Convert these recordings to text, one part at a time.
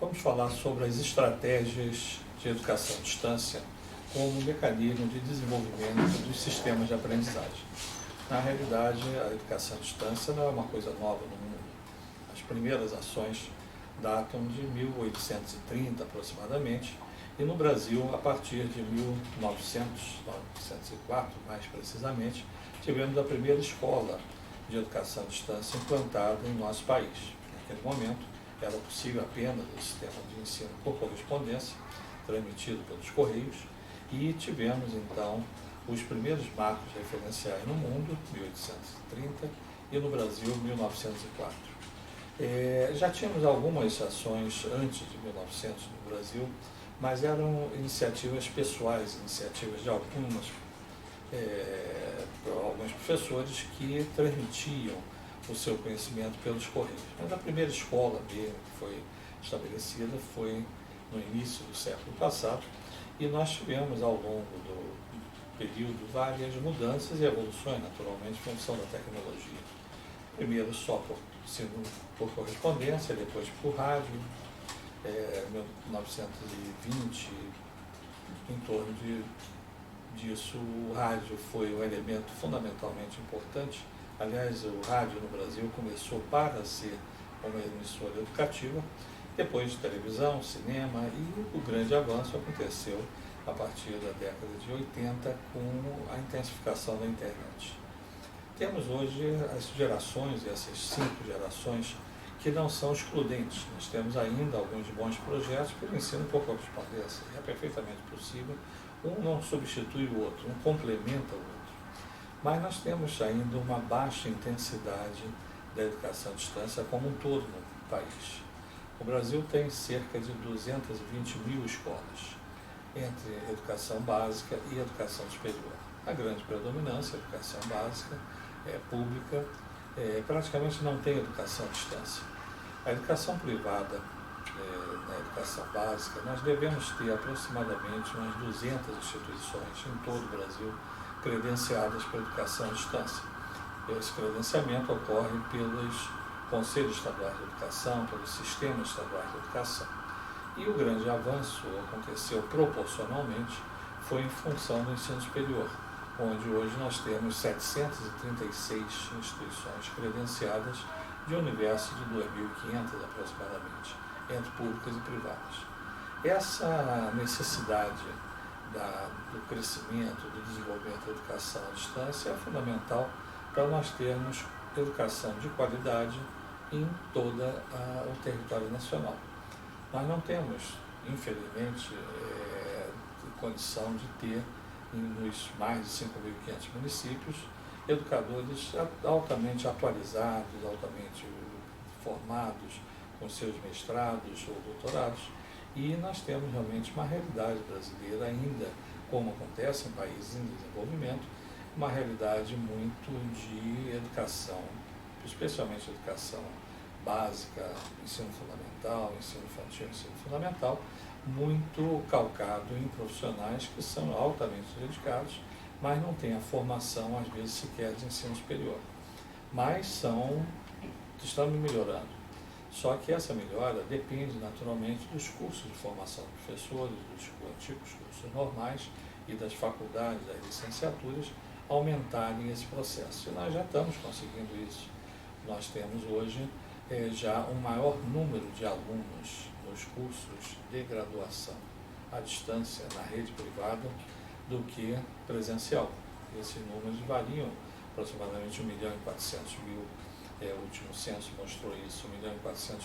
Vamos falar sobre as estratégias de educação à distância como mecanismo de desenvolvimento dos sistemas de aprendizagem. Na realidade, a educação à distância não é uma coisa nova no mundo. As primeiras ações datam de 1830 aproximadamente, e no Brasil, a partir de 1904, mais precisamente, tivemos a primeira escola de educação à distância implantada em nosso país. Naquele momento, era possível apenas o sistema de ensino por correspondência, transmitido pelos Correios, e tivemos, então, os primeiros marcos referenciais no mundo, 1830, e no Brasil, 1904. Já tínhamos algumas ações antes de 1900 no Brasil, mas eram iniciativas pessoais, iniciativas de alguns professores que transmitiam o seu conhecimento pelos Correios. Mas a primeira escola mesmo que foi estabelecida foi no início do século passado, e nós tivemos ao longo do período várias mudanças e evoluções, naturalmente, em função da tecnologia. Primeiro só por ensino por correspondência, depois por rádio, 1920, em torno disso, o rádio foi um elemento fundamentalmente importante. Aliás, o rádio no Brasil começou para ser uma emissora educativa, depois de televisão, cinema, e o grande avanço aconteceu a partir da década de 80 com a intensificação da internet. Temos hoje as gerações, essas 5 gerações, que não são excludentes. Nós temos ainda alguns bons projetos para o ensino por correspondência. É perfeitamente possível. Um não substitui o outro, um complementa o outro. Mas nós temos ainda uma baixa intensidade da educação à distância como um todo no país. O Brasil tem cerca de 220 mil escolas, entre educação básica e educação superior. A grande predominância, a educação básica, pública, praticamente não tem educação à distância. A educação privada, na educação básica, nós devemos ter aproximadamente umas 200 instituições em todo o Brasil credenciadas para educação à distância. Esse credenciamento ocorre pelos Conselhos Estaduais de Educação, pelos Sistemas Estaduais de Educação. E o grande avanço aconteceu proporcionalmente foi em função do ensino superior, onde hoje nós temos 736 instituições credenciadas de um universo de 2.500 aproximadamente, entre públicas e privadas. Essa necessidade do crescimento, do desenvolvimento da educação à distância é fundamental para nós termos educação de qualidade em todo o território nacional. Nós não temos, infelizmente, condição de ter, nos mais de 5.500 municípios, educadores altamente atualizados, altamente formados, com seus mestrados ou doutorados, e nós temos realmente uma realidade brasileira ainda, como acontece em países em desenvolvimento, uma realidade muito de educação, especialmente educação básica, ensino fundamental, ensino infantil, ensino fundamental, muito calcado em profissionais que são altamente dedicados, mas não têm a formação, às vezes, sequer de ensino superior. Mas estamos melhorando. Só que essa melhora depende, naturalmente, dos cursos de formação de professores, dos antigos cursos normais e das faculdades, das licenciaturas, aumentarem esse processo. E nós já estamos conseguindo isso. Nós temos hoje já um maior número de alunos nos cursos de graduação à distância na rede privada do que presencial. Esses números variam aproximadamente 1.400.000, o último censo mostrou isso, 1.400.000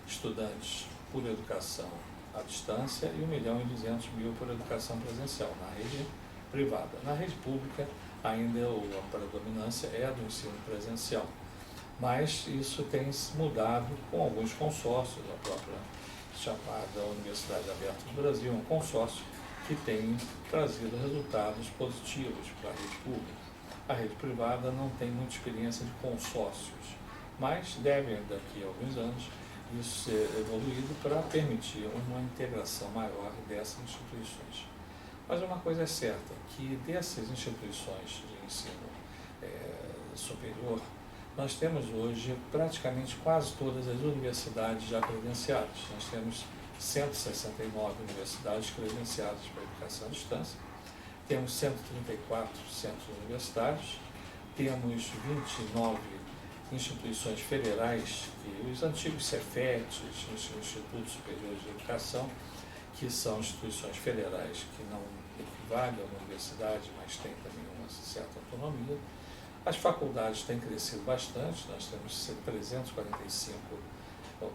estudantes por educação à distância e 1.200.000 por educação presencial na rede privada. Na rede pública, ainda a predominância é do ensino presencial, mas isso tem mudado com alguns consórcios, a própria chamada Universidade Aberta do Brasil, um consórcio que tem trazido resultados positivos para a rede pública. A rede privada não tem muita experiência de consórcios, mas deve, daqui a alguns anos, isso ser evoluído para permitir uma integração maior dessas instituições. Mas uma coisa é certa, que dessas instituições de ensino superior, Nós temos hoje praticamente quase todas as universidades já credenciadas. Nós temos 169 universidades credenciadas para a educação à distância, temos 134 centros universitários, temos 29 instituições federais, os antigos Cefetes, os Institutos Superiores de Educação, que são instituições federais que não equivalem a uma universidade, mas têm também uma certa autonomia. As faculdades têm crescido bastante, nós temos 345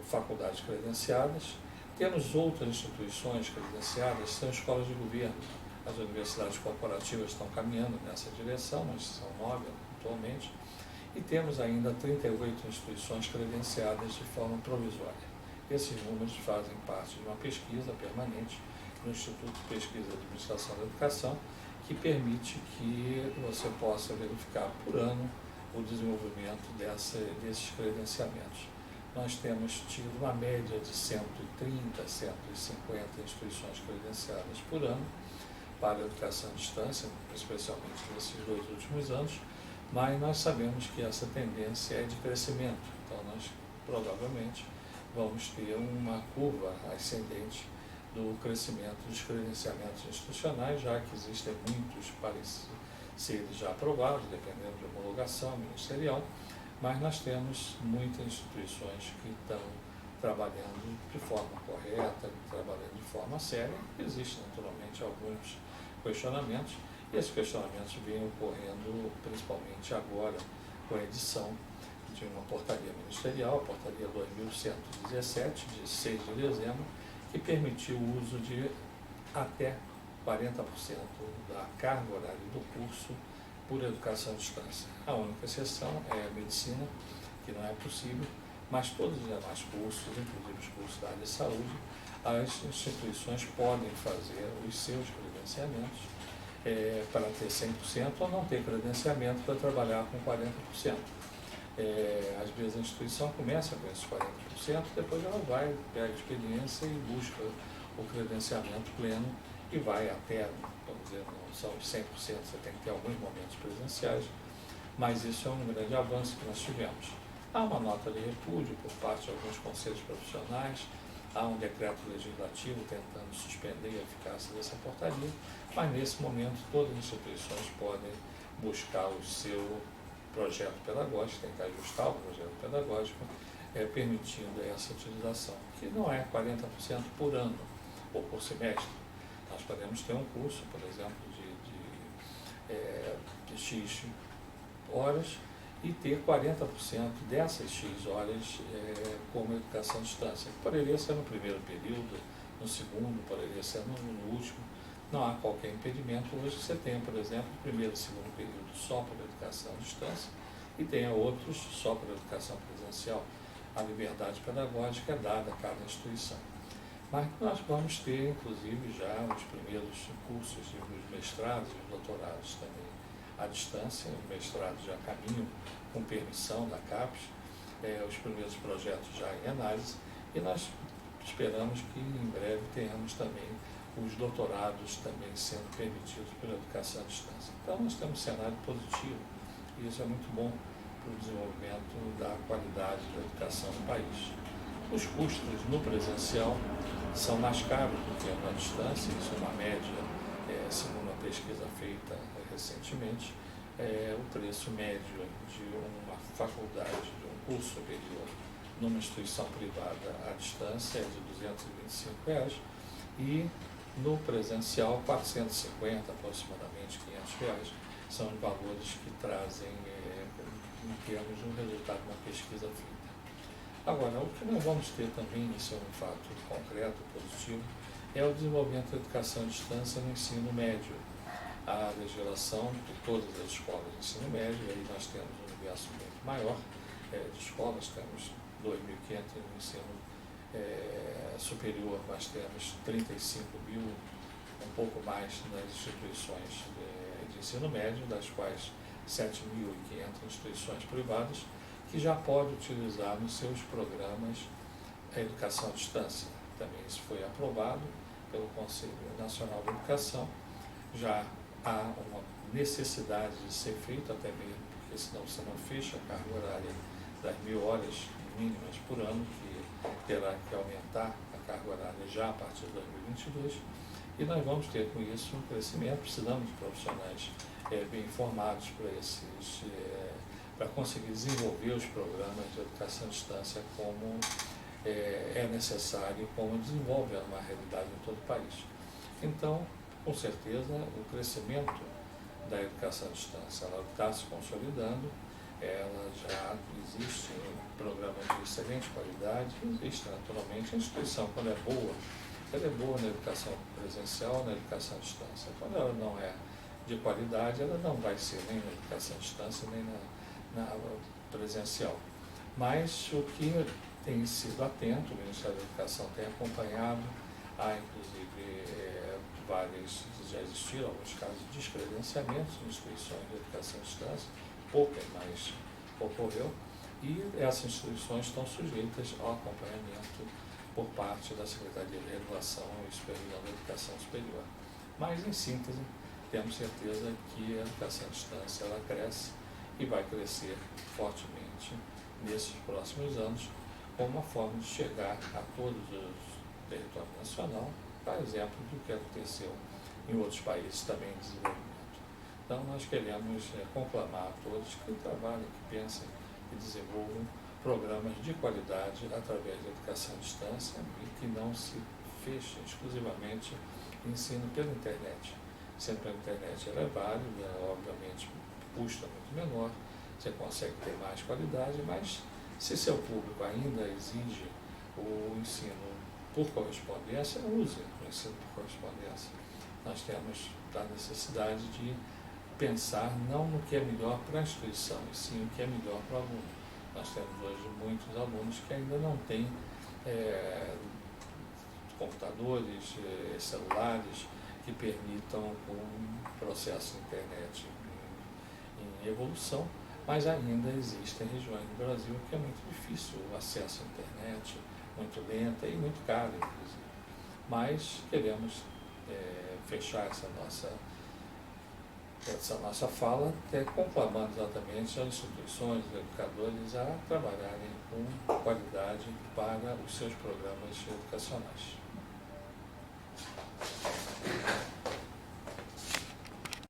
faculdades credenciadas, temos outras instituições credenciadas, são escolas de governo. As universidades corporativas estão caminhando nessa direção, mas são 9 atualmente, e temos ainda 38 instituições credenciadas de forma provisória. Esses números fazem parte de uma pesquisa permanente no Instituto de Pesquisa e Administração da Educação, que permite que você possa verificar por ano o desenvolvimento desses credenciamentos. Nós temos tido uma média de 130, 150 instituições credenciadas por ano para a educação à distância, especialmente nesses 2 últimos anos, mas nós sabemos que essa tendência é de crescimento, então nós provavelmente vamos ter uma curva ascendente do crescimento dos credenciamentos institucionais, já que existem muitos pareceres já aprovados, dependendo de homologação ministerial, mas nós temos muitas instituições que estão trabalhando de forma correta, trabalhando de forma séria. Existem naturalmente alguns questionamentos, e esses questionamentos vêm ocorrendo principalmente agora com a edição de uma portaria ministerial, a portaria 2117, de 6 de dezembro, que permitiu o uso de até 40% da carga horária do curso por educação à distância. A única exceção é a medicina, que não é possível, mas todos os demais cursos, inclusive os cursos da área de saúde, as instituições podem fazer os seus credenciamentos para ter 100% ou não ter credenciamento para trabalhar com 40%. Às vezes a instituição começa com esses 40%, depois ela vai, pega a experiência e busca o credenciamento pleno e vai até, vamos dizer, não são os 100%, você tem que ter alguns momentos presenciais, mas isso é um grande avanço que nós tivemos. Há uma nota de repúdio por parte de alguns conselhos profissionais, há um decreto legislativo tentando suspender a eficácia dessa portaria, mas nesse momento todas as instituições podem buscar o seu projeto pedagógico, tem que ajustar o projeto pedagógico, permitindo essa utilização, que não é 40% por ano ou por semestre. Nós podemos ter um curso, por exemplo, de X horas e ter 40% dessas X horas como educação à distância. Poderia ser no primeiro período, no segundo, poderia ser no último. Não há qualquer impedimento. Hoje você tem, por exemplo, o primeiro e segundo período só para educação à distância e tem outros só para educação presencial. A liberdade pedagógica é dada a cada instituição. Mas nós vamos ter, inclusive, já os primeiros cursos de mestrados e doutorados também à distância, os mestrados já caminham com permissão da CAPES, os primeiros projetos já em análise, e nós esperamos que em breve tenhamos também os doutorados também sendo permitidos pela educação à distância. Então nós temos um cenário positivo, e isso é muito bom para o desenvolvimento da qualidade da educação no país. Os custos no presencial são mais caros do que na distância, isso é uma média, segundo uma pesquisa feita recentemente, o preço médio de uma faculdade, de um curso superior numa instituição privada à distância é de R$ 225 e no presencial 450, aproximadamente R$ 500, são os valores que trazem em termos de um resultado de uma pesquisa feita. Agora, o que nós vamos ter também, isso é um fato concreto, positivo, é o desenvolvimento da educação à distância no ensino médio. A legislação de todas as escolas de ensino médio, aí nós temos um universo muito maior de escolas, temos 2.500 no ensino superior, nós temos 35 mil, um pouco mais nas instituições de ensino médio, das quais 7.500 instituições privadas, que já pode utilizar nos seus programas a educação à distância. Também isso foi aprovado pelo Conselho Nacional de Educação. Já há uma necessidade de ser feito, até mesmo porque senão você não fecha a carga horária das 1.000 horas mínimas por ano, que terá que aumentar a carga horária já a partir de 2022, e nós vamos ter com isso um crescimento. Precisamos de profissionais bem informados para conseguir desenvolver os programas de educação à distância como é necessário, como desenvolve uma realidade em todo o país. Então, com certeza, o crescimento da educação à distância ela está se consolidando, ela já existe um programa de excelente qualidade, existe naturalmente a instituição, quando é boa, ela é boa na educação presencial, na educação à distância. Quando ela não é de qualidade, ela não vai ser nem na educação à distância, nem na presencial. Mas o que tem sido atento, o Ministério da Educação tem acompanhado, há inclusive já existiram alguns casos de descredenciamentos em instituições de educação à distância, poucas, mas ocorreu, e essas instituições estão sujeitas ao acompanhamento por parte da Secretaria de Regulação e Supervisão da Educação Superior. Mas, em síntese, temos certeza que a educação à distância ela cresce e vai crescer fortemente nesses próximos anos, como uma forma de chegar a todos os territórios nacionais, por exemplo, do que aconteceu em outros países também em desenvolvimento. Então, nós queremos conclamar a todos que trabalhem, que pensem e desenvolvam programas de qualidade através da educação à distância e que não se fechem exclusivamente em ensino pela internet. Ensino pela internet ela é válida, obviamente custa muito menor, você consegue ter mais qualidade, mas se seu público ainda exige o ensino por correspondência, use o ensino por correspondência. Nós temos a necessidade de pensar não no que é melhor para a instituição, e sim o que é melhor para o aluno. Nós temos hoje muitos alunos que ainda não têm computadores, celulares que permitam um processo de internet em evolução, mas ainda existem regiões do Brasil que é muito difícil o acesso à internet, muito lenta e muito cara, inclusive. Mas queremos fechar essa nossa fala conclamando exatamente as instituições, os educadores a trabalharem com qualidade para os seus programas educacionais.